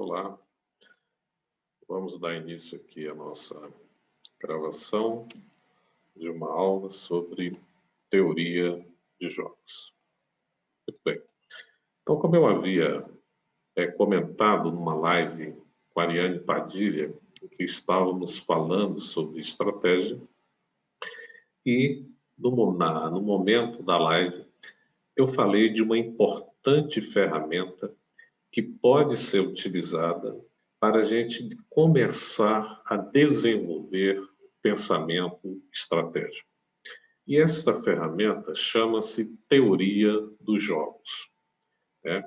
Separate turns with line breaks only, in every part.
Olá, vamos dar início aqui à nossa gravação de uma aula sobre teoria de jogos. Muito bem. Então, como eu havia comentado numa live com a Ariane Padilha, em que estávamos falando sobre estratégia, e no momento da live eu falei de uma importante ferramenta que pode ser utilizada para a gente começar a desenvolver pensamento estratégico. E essa ferramenta chama-se teoria dos jogos, né?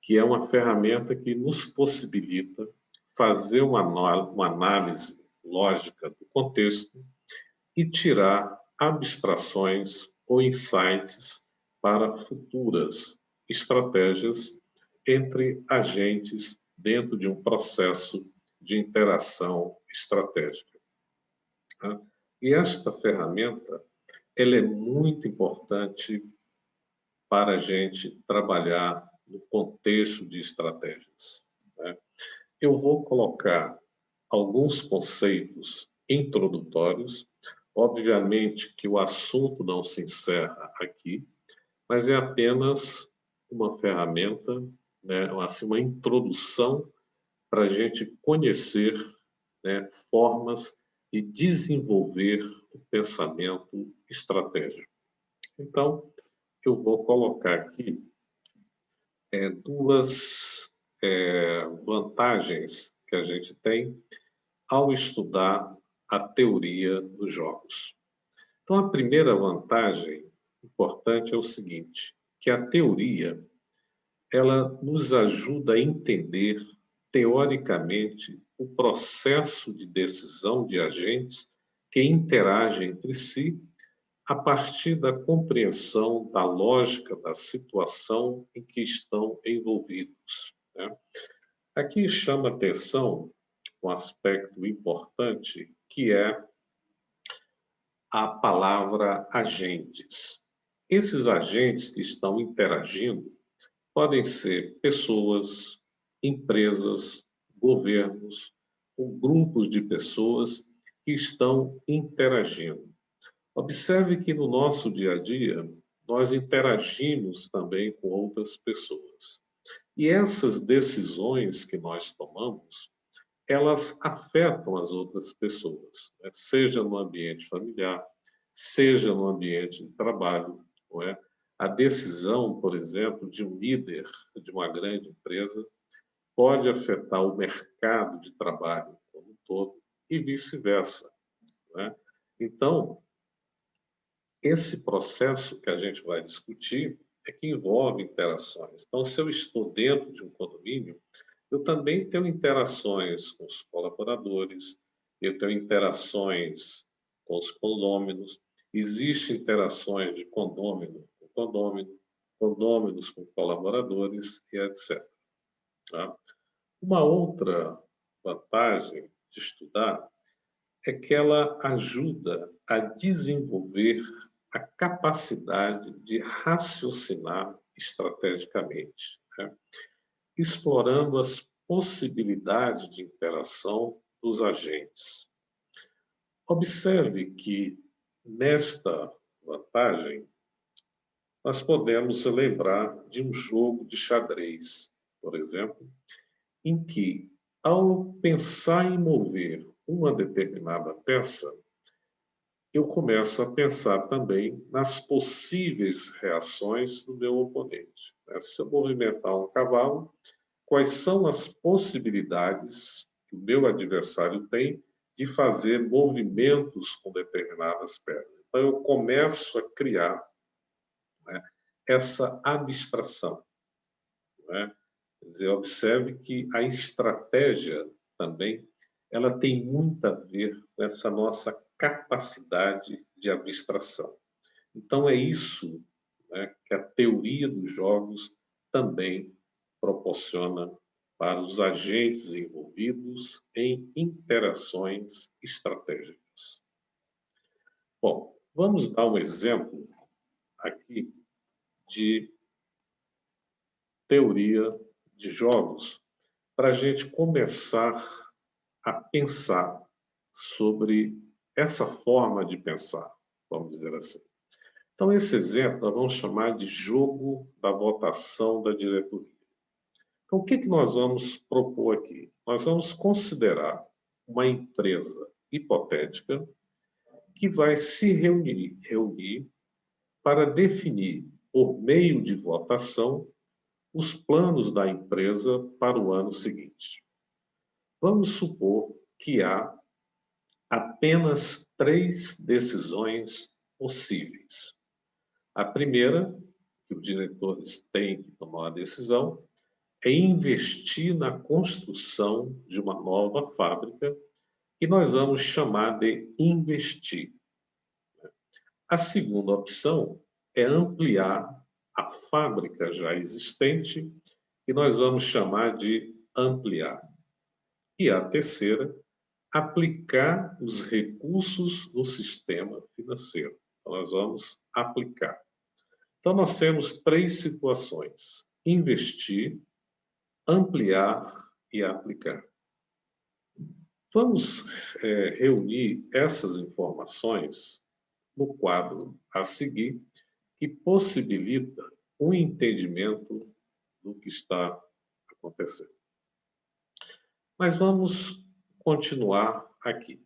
Que é uma ferramenta que nos possibilita fazer uma análise lógica do contexto e tirar abstrações ou insights para futuras estratégias entre agentes dentro de um processo de interação estratégica. Tá? E esta ferramenta, ela é muito importante para a gente trabalhar no contexto de estratégias, né? Eu vou colocar alguns conceitos introdutórios. Obviamente que o assunto não se encerra aqui, mas é apenas uma ferramenta, né, assim, uma introdução para a gente conhecer, né, formas de desenvolver o pensamento estratégico. Então, eu vou colocar aqui duas vantagens que a gente tem ao estudar a teoria dos jogos. Então, a primeira vantagem importante é o seguinte, que a teoria ela nos ajuda a entender teoricamente o processo de decisão de agentes que interagem entre si a partir da compreensão da lógica da situação em que estão envolvidos, né? Aqui chama atenção um aspecto importante que é a palavra agentes. Esses agentes que estão interagindo podem ser pessoas, empresas, governos ou grupos de pessoas que estão interagindo. Observe que no nosso dia a dia, nós interagimos também com outras pessoas. E essas decisões que nós tomamos, elas afetam as outras pessoas, né? Seja no ambiente familiar, seja no ambiente de trabalho, não é? A decisão, por exemplo, de um líder de uma grande empresa pode afetar o mercado de trabalho como um todo e vice-versa, não é? Então, esse processo que a gente vai discutir é que envolve interações. Então, se eu estou dentro de um condomínio, eu também tenho interações com os colaboradores, eu tenho interações com os condôminos, existem interações de condômino com condômino, condôminos com colaboradores e etc. Tá? Uma outra vantagem de estudar é que ela ajuda a desenvolver a capacidade de raciocinar estrategicamente, né? Explorando as possibilidades de interação dos agentes. Observe que, nesta vantagem, nós podemos lembrar de um jogo de xadrez, por exemplo, em que, ao pensar em mover uma determinada peça, eu começo a pensar também nas possíveis reações do meu oponente. Se eu movimentar um cavalo, quais são as possibilidades que o meu adversário tem de fazer movimentos com determinadas peças? Então, eu começo a criar, né, essa abstração, né? Quer dizer, observe que a estratégia também ela tem muito a ver com essa nossa capacidade de abstração. Então, é isso, né, que a teoria dos jogos também proporciona para os agentes envolvidos em interações estratégicas. Bom, vamos dar um exemplo aqui de teoria de jogos para a gente começar a pensar sobre essa forma de pensar, vamos dizer assim. Então, esse exemplo nós vamos chamar de jogo da votação da diretoria. Então, o que nós vamos propor aqui? Nós vamos considerar uma empresa hipotética que vai se reunir para definir, por meio de votação, os planos da empresa para o ano seguinte. Vamos supor que há apenas 3 decisões possíveis. A primeira, que os diretores têm que tomar a decisão, é investir na construção de uma nova fábrica, que nós vamos chamar de investir. A segunda opção é ampliar a fábrica já existente, que nós vamos chamar de ampliar. E a terceira, aplicar os recursos no sistema financeiro. Então, nós vamos aplicar. Então, nós temos 3 situações: investir, ampliar e aplicar. Vamos reunir essas informações no quadro a seguir, que possibilita um entendimento do que está acontecendo. Mas vamos continuar aqui.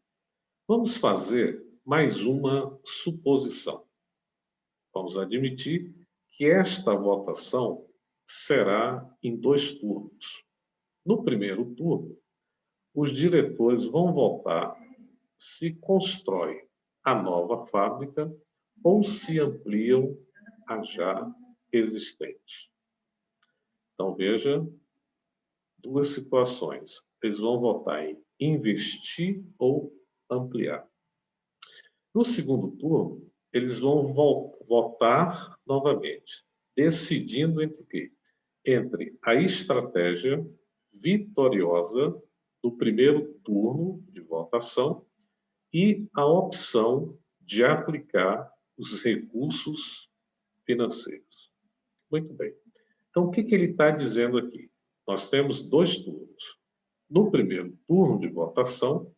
Vamos fazer mais uma suposição. Vamos admitir que esta votação será em 2 turnos. No primeiro turno, os diretores vão votar se constrói a nova fábrica ou se ampliam a já existente. Então, veja, 2 situações. Eles vão votar em investir ou ampliar. No segundo turno, eles vão votar novamente, decidindo entre o quê? Entre a estratégia vitoriosa do primeiro turno de votação e a opção de aplicar os recursos financeiros. Muito bem. Então, o que ele está dizendo aqui? Nós temos 2 turnos. No primeiro turno de votação,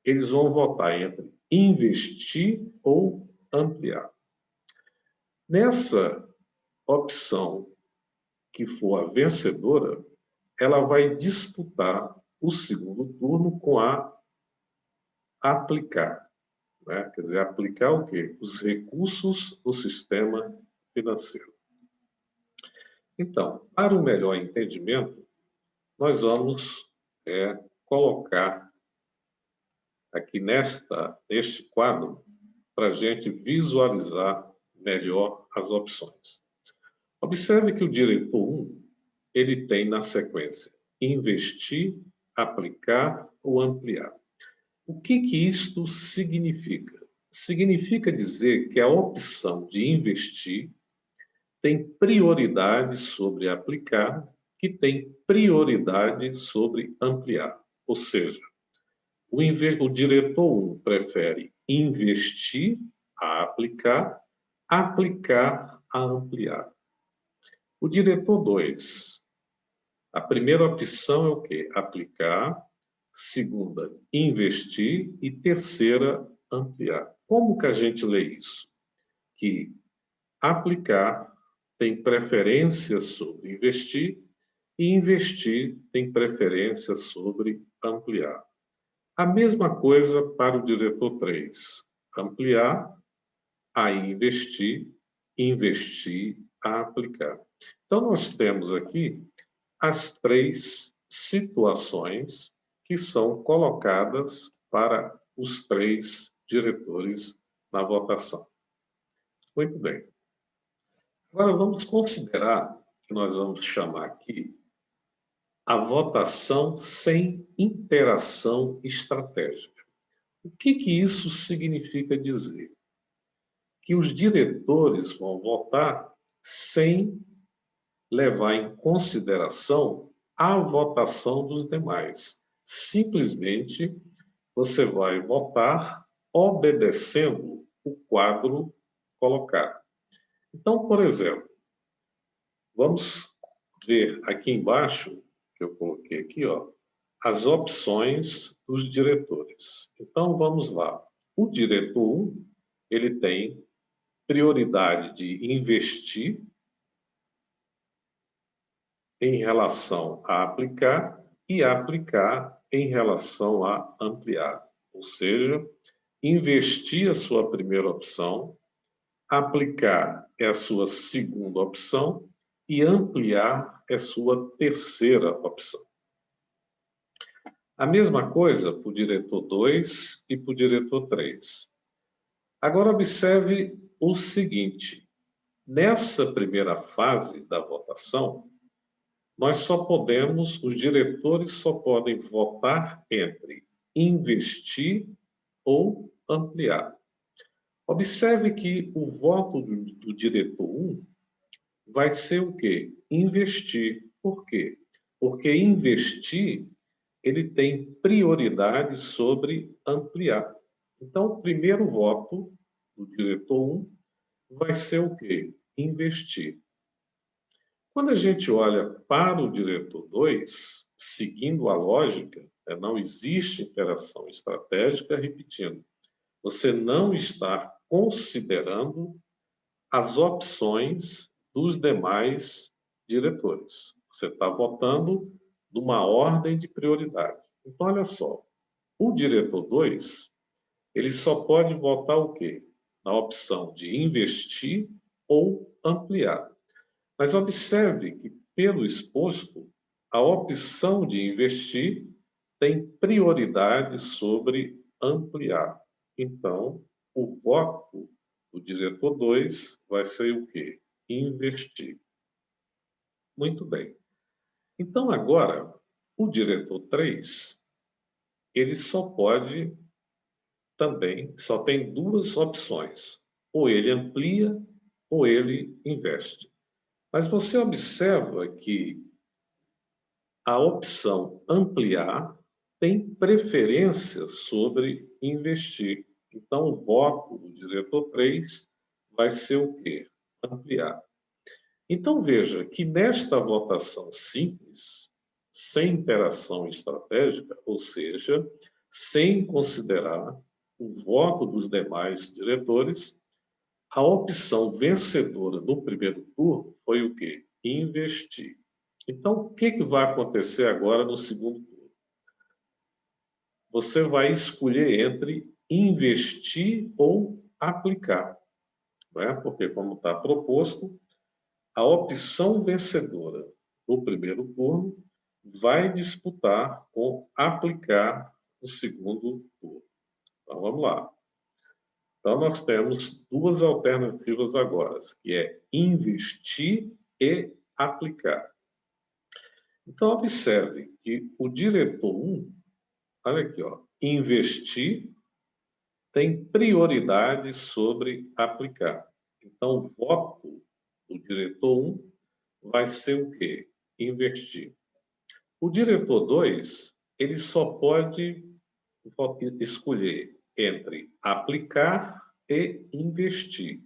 eles vão votar entre investir ou ampliar. Nessa opção que for a vencedora, ela vai disputar o segundo turno com a aplicar. Né? Quer dizer, aplicar o quê? Os recursos do sistema financeiro. Então, para o melhor entendimento, nós vamos colocar aqui neste quadro para a gente visualizar melhor as opções. Observe que o diretor 1, ele tem na sequência investir, aplicar ou ampliar. O que isto significa? Significa dizer que a opção de investir tem prioridade sobre aplicar, que tem prioridade sobre ampliar. Ou seja, o diretor 1 prefere investir a aplicar, aplicar a ampliar. O diretor 2, a primeira opção é o quê? Aplicar, segunda, investir e terceira, ampliar. Como que a gente lê isso? Que aplicar tem preferência sobre investir e investir tem preferência sobre ampliar. A mesma coisa para o diretor 3. Ampliar, a investir, investir, a aplicar. Então, nós temos aqui as 3 situações que são colocadas para os 3 diretores na votação. Muito bem. Agora, vamos considerar que nós vamos chamar aqui a votação sem interação estratégica. O que isso significa dizer? Que os diretores vão votar sem levar em consideração a votação dos demais. Simplesmente, você vai votar obedecendo o quadro colocado. Então, por exemplo, vamos ver aqui embaixo que eu coloquei aqui, ó, as opções dos diretores. Então, vamos lá. O diretor 1, ele tem prioridade de investir em relação a aplicar e aplicar em relação a ampliar. Ou seja, investir é a sua primeira opção, aplicar é a sua segunda opção e ampliar é a sua terceira opção. A mesma coisa para o diretor 2 e para o diretor 3. Agora, observe o seguinte: nessa primeira fase da votação, os diretores só podem votar entre investir ou ampliar. Observe que o voto do diretor 1 vai ser o quê? Investir. Por quê? Porque investir, ele tem prioridade sobre ampliar. Então, o primeiro voto do diretor 1 vai ser o quê? Investir. Quando a gente olha para o diretor 2, seguindo a lógica, não existe interação estratégica, repetindo, você não está considerando as opções dos demais diretores. Você está votando numa ordem de prioridade. Então, olha só, o diretor 2, ele só pode votar o quê? Na opção de investir ou ampliar. Mas observe que, pelo exposto, a opção de investir tem prioridade sobre ampliar. Então, o voto do diretor 2 vai ser o quê? Investir. Muito bem. Então, agora, o diretor 3, ele só tem duas opções. Ou ele amplia, ou ele investe. Mas você observa que a opção ampliar tem preferência sobre investir. Então, o voto do diretor 3 vai ser o quê? Ampliar. Então, veja que nesta votação simples, sem interação estratégica, ou seja, sem considerar o voto dos demais diretores, a opção vencedora no primeiro turno foi o quê? Investir. Então, o que vai acontecer agora no segundo turno? Você vai escolher entre investir ou aplicar, não é? Porque, como está proposto, a opção vencedora no primeiro turno vai disputar com aplicar no segundo turno. Então, vamos lá. Então, nós temos duas alternativas agora, que é investir e aplicar. Então, observe que o diretor 1, olha aqui, ó, investir tem prioridade sobre aplicar. Então, o voto do diretor 1 vai ser o quê? Investir. O diretor 2, ele só pode escolher entre aplicar e investir,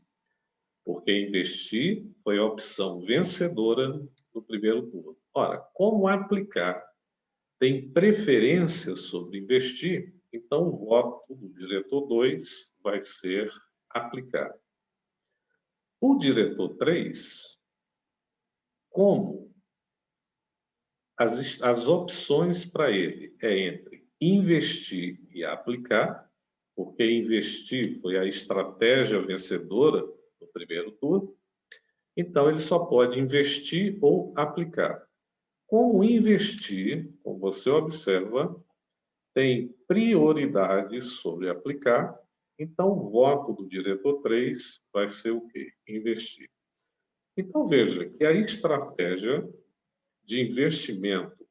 porque investir foi a opção vencedora no primeiro turno. Ora, como aplicar tem preferência sobre investir, então o voto do diretor 2 vai ser aplicar. O diretor 3, como as opções para ele é entre investir e aplicar, porque investir foi a estratégia vencedora no primeiro turno, então ele só pode investir ou aplicar. Como investir, como você observa, tem prioridade sobre aplicar, então o voto do diretor 3 vai ser o quê? Investir. Então veja que a estratégia de investimento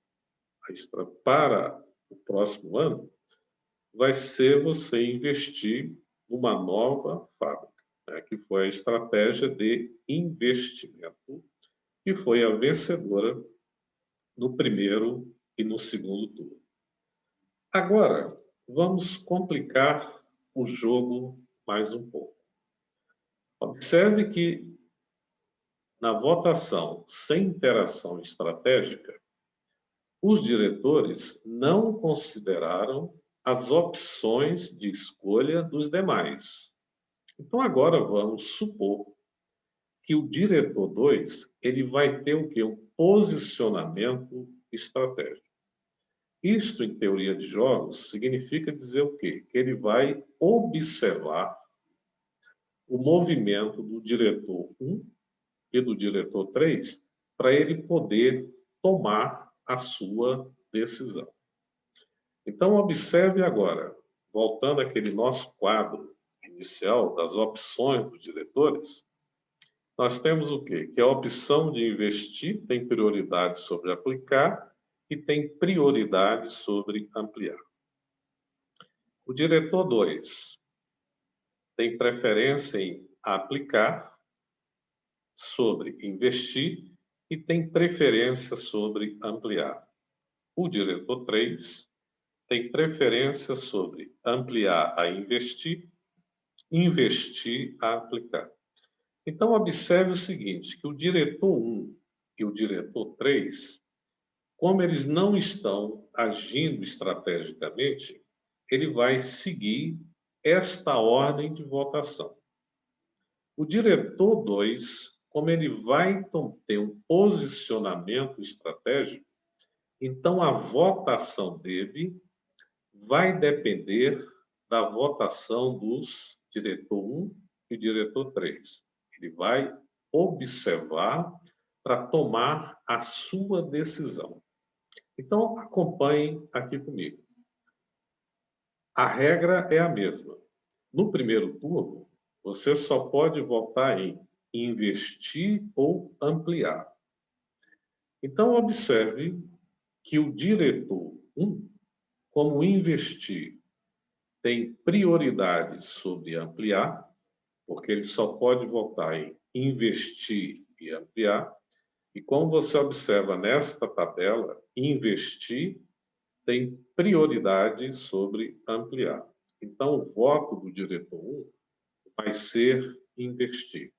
para o próximo ano vai ser você investir numa nova fábrica, né, que foi a estratégia de investimento, que foi a vencedora no primeiro e no segundo turno. Agora, vamos complicar o jogo mais um pouco. Observe que na votação sem interação estratégica, os diretores não consideraram as opções de escolha dos demais. Então, agora vamos supor que o diretor 2 ele vai ter o quê? Um posicionamento estratégico. Isto, em teoria de jogos, significa dizer o quê? Que ele vai observar o movimento do diretor 1 e do diretor 3 para ele poder tomar a sua decisão. Então, observe agora, voltando àquele nosso quadro inicial das opções dos diretores, nós temos o quê? Que a opção de investir tem prioridade sobre aplicar e tem prioridade sobre ampliar. O diretor 2 tem preferência em aplicar sobre investir e tem preferência sobre ampliar. O diretor 3 tem preferência sobre ampliar a investir, investir a aplicar. Então, observe o seguinte, que o diretor 1 e o diretor 3, como eles não estão agindo estrategicamente, ele vai seguir esta ordem de votação. O diretor 2, como ele vai ter um posicionamento estratégico, então a votação dele vai depender da votação dos diretor 1 e diretor 3. Ele vai observar para tomar a sua decisão. Então, acompanhem aqui comigo. A regra é a mesma. No primeiro turno, você só pode votar em investir ou ampliar. Então, observe que o diretor 1, como investir, tem prioridade sobre ampliar, porque ele só pode votar em investir e ampliar. E como você observa nesta tabela, investir tem prioridade sobre ampliar. Então, o voto do diretor 1 vai ser investir.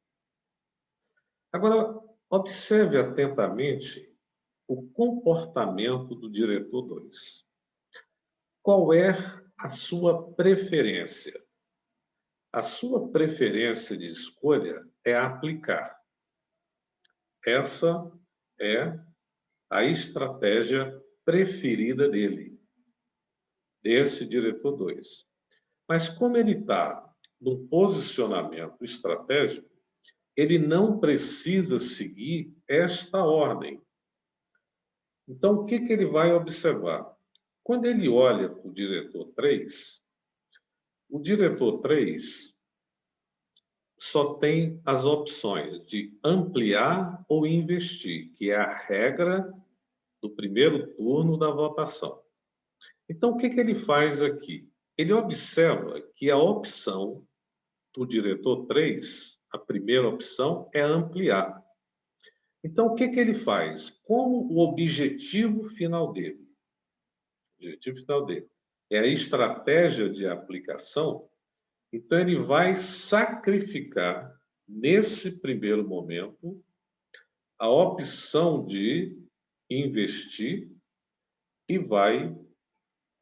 Agora, observe atentamente o comportamento do diretor 2. Qual é a sua preferência? A sua preferência de escolha é aplicar. Essa é a estratégia preferida dele, desse diretor 2. Mas como ele está num posicionamento estratégico, ele não precisa seguir esta ordem. Então, o que ele vai observar? Quando ele olha para o diretor 3, o diretor 3 só tem as opções de ampliar ou investir, que é a regra do primeiro turno da votação. Então, o que ele faz aqui? Ele observa que a opção do diretor 3, a primeira opção, é ampliar. Então, o que ele faz? Como o objetivo final dele? O objetivo final dele é a estratégia de aplicação, então ele vai sacrificar, nesse primeiro momento, a opção de investir e vai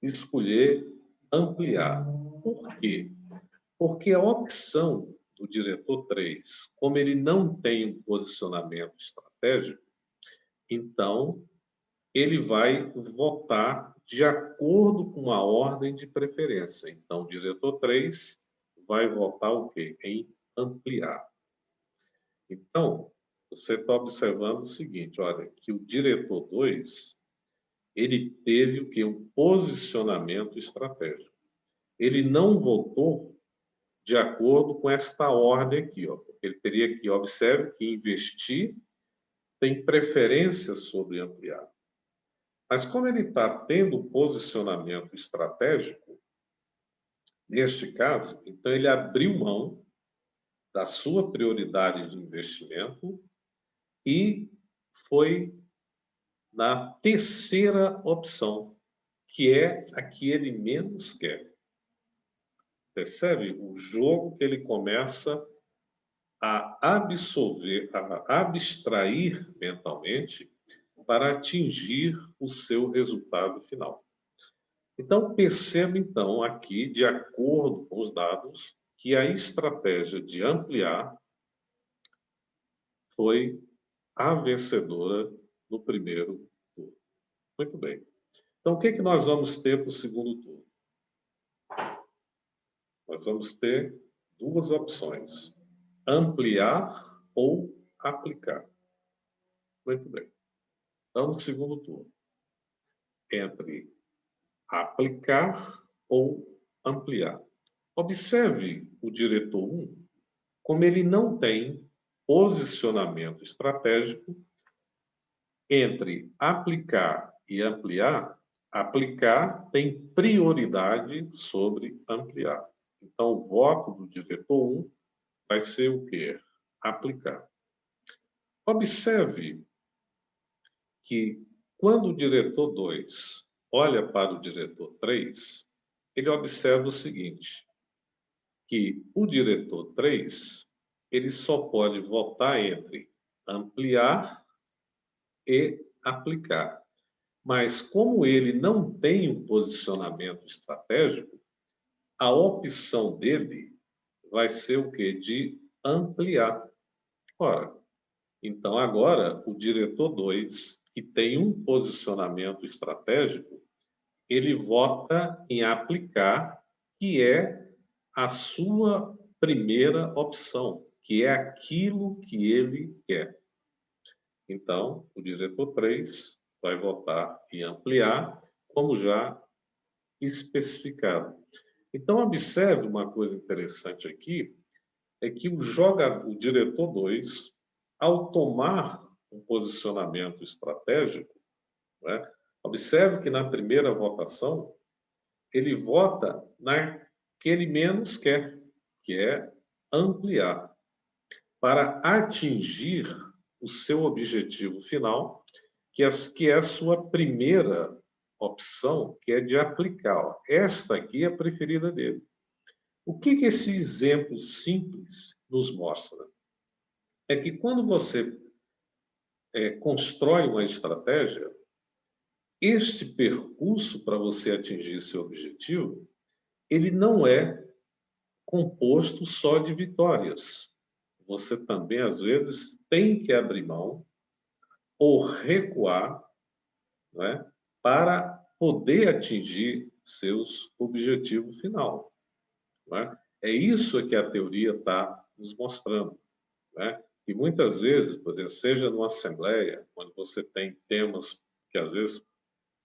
escolher ampliar. Por quê? Porque a opção do diretor 3, como ele não tem um posicionamento estratégico, então ele vai votar de acordo com a ordem de preferência. Então, o diretor 3 vai votar o quê? Em ampliar. Então, você está observando o seguinte, olha, que o diretor 2, ele teve o quê? Um posicionamento estratégico. Ele não votou de acordo com esta ordem aqui, ó. Ele teria que, observe que investir tem preferência sobre ampliar. Mas como ele está tendo um posicionamento estratégico, neste caso, então ele abriu mão da sua prioridade de investimento e foi na terceira opção, que é a que ele menos quer. Percebe o jogo que ele começa a absorver, a abstrair mentalmente para atingir o seu resultado final. Então, perceba, então, aqui, de acordo com os dados, que a estratégia de ampliar foi a vencedora no primeiro turno. Muito bem. Então, o que nós vamos ter para o segundo turno? Nós vamos ter duas opções: ampliar ou aplicar. Muito bem. Então, no segundo turno, entre aplicar ou ampliar. Observe o diretor 1, como ele não tem posicionamento estratégico entre aplicar e ampliar. Aplicar tem prioridade sobre ampliar. Então, o voto do diretor 1 vai ser o quê? Aplicar. Observe que quando o diretor 2 olha para o diretor 3, ele observa o seguinte, que o diretor 3, ele só pode votar entre ampliar e aplicar. Mas como ele não tem um posicionamento estratégico, a opção dele vai ser o quê? De ampliar. Ora, então agora o diretor 2, que tem um posicionamento estratégico, ele vota em aplicar, que é a sua primeira opção, que é aquilo que ele quer. Então, o diretor 3 vai votar em ampliar, como já especificado. Então, observe uma coisa interessante aqui, é que o diretor 2, ao tomar um posicionamento estratégico, né, observe que na primeira votação, ele vota na que ele menos quer, que é ampliar, para atingir o seu objetivo final, que é a sua primeira opção, que é de aplicar. Esta aqui é a preferida dele. O que esse exemplo simples nos mostra? É que quando você constrói uma estratégia, este percurso para você atingir seu objetivo, ele não é composto só de vitórias. Você também, às vezes, tem que abrir mão ou recuar, não é, para poder atingir seus objetivos final. Não é? É isso que a teoria está nos mostrando. Não é? E muitas vezes, por exemplo, seja numa assembleia, onde você tem temas que às vezes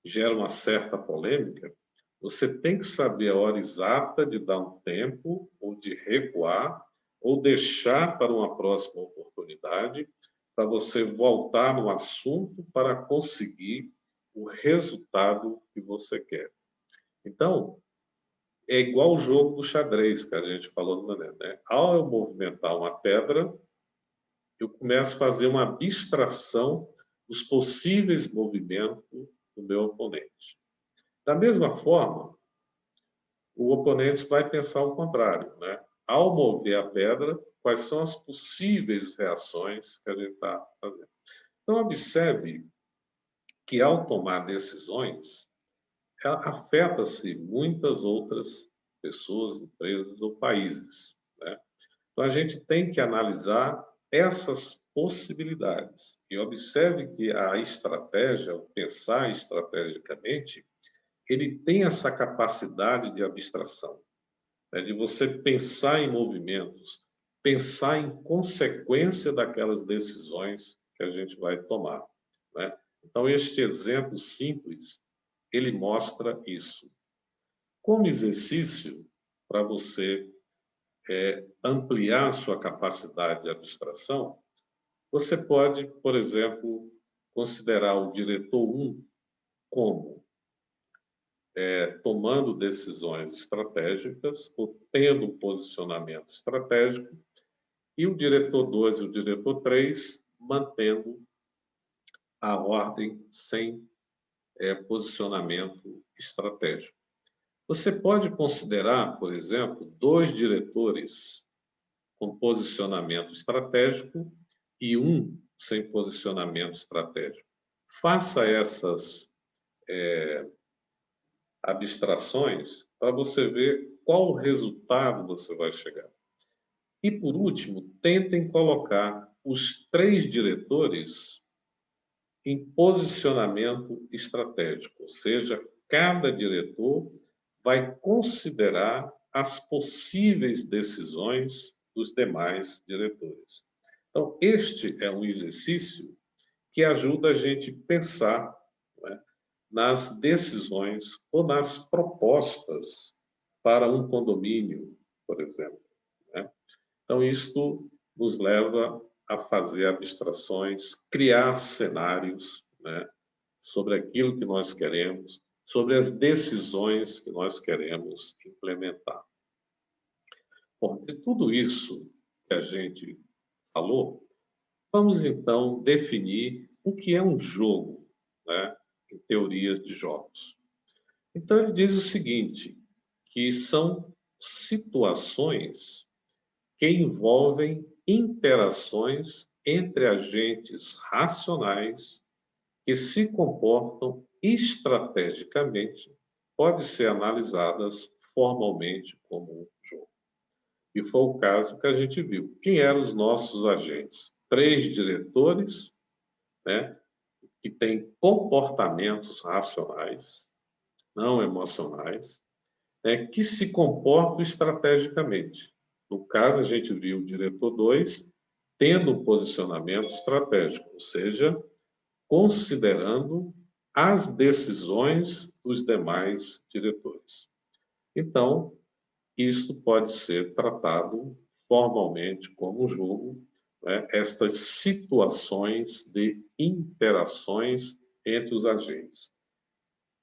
geram uma certa polêmica, você tem que saber a hora exata de dar um tempo, ou de recuar, ou deixar para uma próxima oportunidade, para você voltar no assunto para conseguir o resultado que você quer. Então, é igual o jogo do xadrez que a gente falou no momento, né? Ao eu movimentar uma pedra, eu começo a fazer uma abstração dos possíveis movimentos do meu oponente. Da mesma forma, o oponente vai pensar o contrário, né? Ao mover a pedra, quais são as possíveis reações que a gente está fazendo? Então, observe que, ao tomar decisões, afeta-se muitas outras pessoas, empresas ou países, né? Então, a gente tem que analisar essas possibilidades. E observe que a estratégia, o pensar estrategicamente, ele tem essa capacidade de abstração, né? De você pensar em movimentos, pensar em consequência daquelas decisões que a gente vai tomar, né? Então, este exemplo simples, ele mostra isso. Como exercício, para você ampliar sua capacidade de abstração, você pode, por exemplo, considerar o diretor 1 como tomando decisões estratégicas ou tendo um posicionamento estratégico, e o diretor 2 e o diretor 3 mantendo a ordem sem posicionamento estratégico. Você pode considerar, por exemplo, 2 diretores com posicionamento estratégico e um sem posicionamento estratégico. Faça essas abstrações para você ver qual resultado você vai chegar. E, por último, tentem colocar os 3 diretores em posicionamento estratégico, ou seja, cada diretor vai considerar as possíveis decisões dos demais diretores. Então, este é um exercício que ajuda a gente a pensar, né, nas decisões ou nas propostas para um condomínio, por exemplo, né? Então, isto nos leva a fazer abstrações, criar cenários, né, sobre aquilo que nós queremos, sobre as decisões que nós queremos implementar. Bom, de tudo isso que a gente falou, vamos então definir o que é um jogo, né, em teorias de jogos. Então, ele diz o seguinte, que são situações que envolvem interações entre agentes racionais que se comportam estrategicamente, podem ser analisadas formalmente como um jogo. E foi o caso que a gente viu. Quem eram os nossos agentes? 3 diretores, né, que têm comportamentos racionais, não emocionais, né, que se comportam estrategicamente. No caso, a gente viu o diretor 2 tendo um posicionamento estratégico, ou seja, considerando as decisões dos demais diretores. Então, isso pode ser tratado formalmente como um jogo, né, estas situações de interações entre os agentes.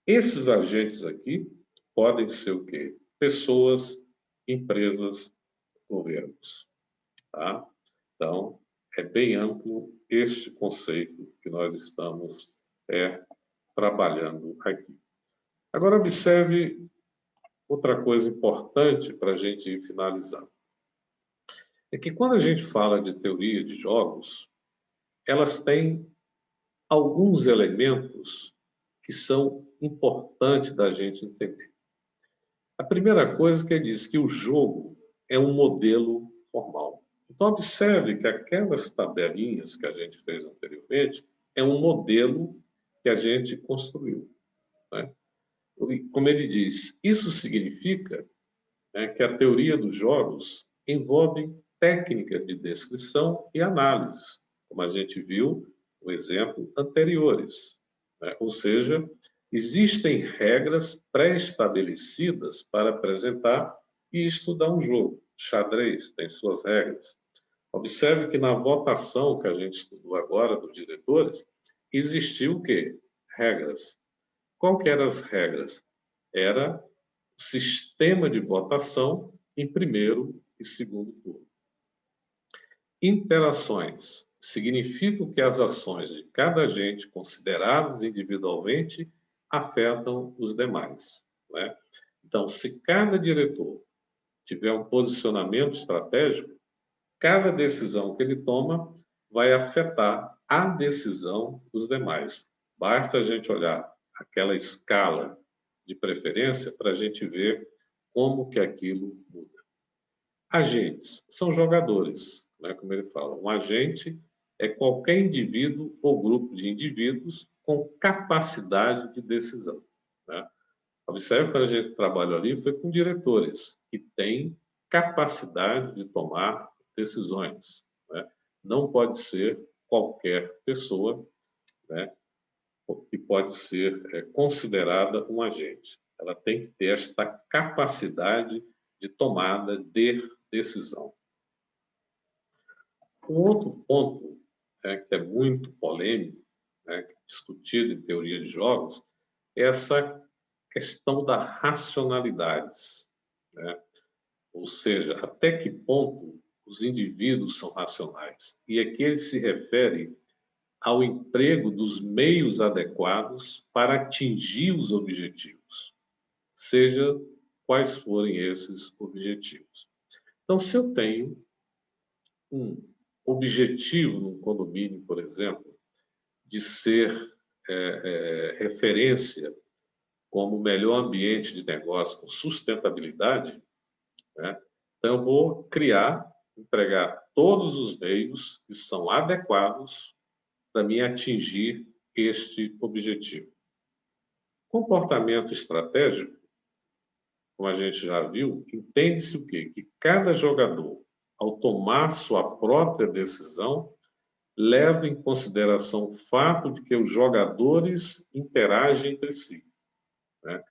Esses agentes aqui podem ser o quê? Pessoas, empresas, governos, tá? Então, é bem amplo este conceito que nós estamos trabalhando aqui. Agora, observe outra coisa importante para a gente ir finalizar. É que quando a gente fala de teoria de jogos, elas têm alguns elementos que são importantes da gente entender. A primeira coisa que ele diz que o jogo é um modelo formal. Então, observe que aquelas tabelinhas que a gente fez anteriormente é um modelo que a gente construiu, né? Como ele diz, isso significa, né, que a teoria dos jogos envolve técnicas de descrição e análise, como a gente viu no exemplo anteriores, né? Ou seja, existem regras pré-estabelecidas para apresentar e estudar um jogo. Xadrez tem suas regras. Observe que na votação que a gente estudou agora dos diretores, existiu o quê? Regras. Qual que eram as regras? Era o sistema de votação em primeiro e segundo turno. Interações significam que as ações de cada agente, consideradas individualmente, afetam os demais, né? Então, se cada diretor tiver um posicionamento estratégico, cada decisão que ele toma vai afetar a decisão dos demais. Basta a gente olhar aquela escala de preferência para a gente ver como que aquilo muda. Agentes são jogadores, né? Como ele fala. Um agente é qualquer indivíduo ou grupo de indivíduos com capacidade de decisão, né? Observe que a gente trabalhou ali foi com diretores que têm capacidade de tomar decisões, né? Não pode ser qualquer pessoa, né, que pode ser considerada um agente. Ela tem que ter esta capacidade de tomada de decisão. Um outro ponto, né, que é muito polêmico, né, discutido em teoria de jogos, é essa questão da racionalidade, né? Ou seja, até que ponto os indivíduos são racionais. E aqui ele se refere ao emprego dos meios adequados para atingir os objetivos, seja quais forem esses objetivos. Então, se eu tenho um objetivo num condomínio, por exemplo, de ser referência como o melhor ambiente de negócio com sustentabilidade, né? Então, eu vou empregar todos os meios que são adequados para me atingir este objetivo. Comportamento estratégico, como a gente já viu, entende-se o quê? Que cada jogador, ao tomar sua própria decisão, leva em consideração o fato de que os jogadores interagem entre si, né?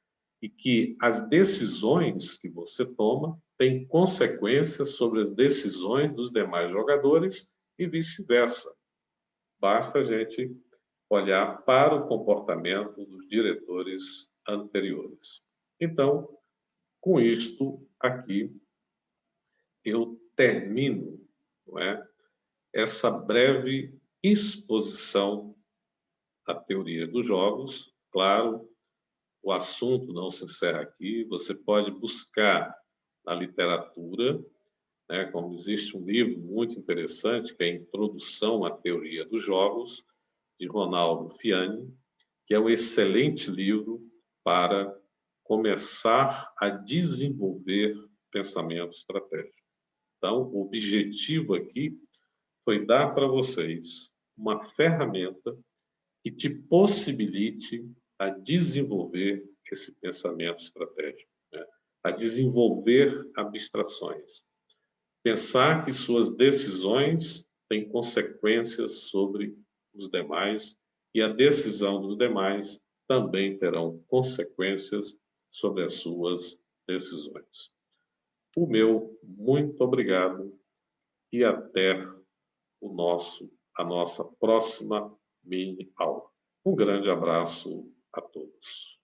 E que as decisões que você toma têm consequências sobre as decisões dos demais jogadores e vice-versa. Basta a gente olhar para o comportamento dos diretores anteriores. Então, com isto aqui, eu termino, não é, essa breve exposição à teoria dos jogos. Claro, o assunto não se encerra aqui, você pode buscar na literatura, né, como existe um livro muito interessante, que é a Introdução à Teoria dos Jogos, de Ronaldo Fiani, que é um excelente livro para começar a desenvolver pensamento estratégico. Então, o objetivo aqui foi dar para vocês uma ferramenta que te possibilite a desenvolver esse pensamento estratégico, né? A desenvolver abstrações. Pensar que suas decisões têm consequências sobre os demais e a decisão dos demais também terão consequências sobre as suas decisões. O meu muito obrigado e até a nossa próxima mini aula. Um grande abraço a todos.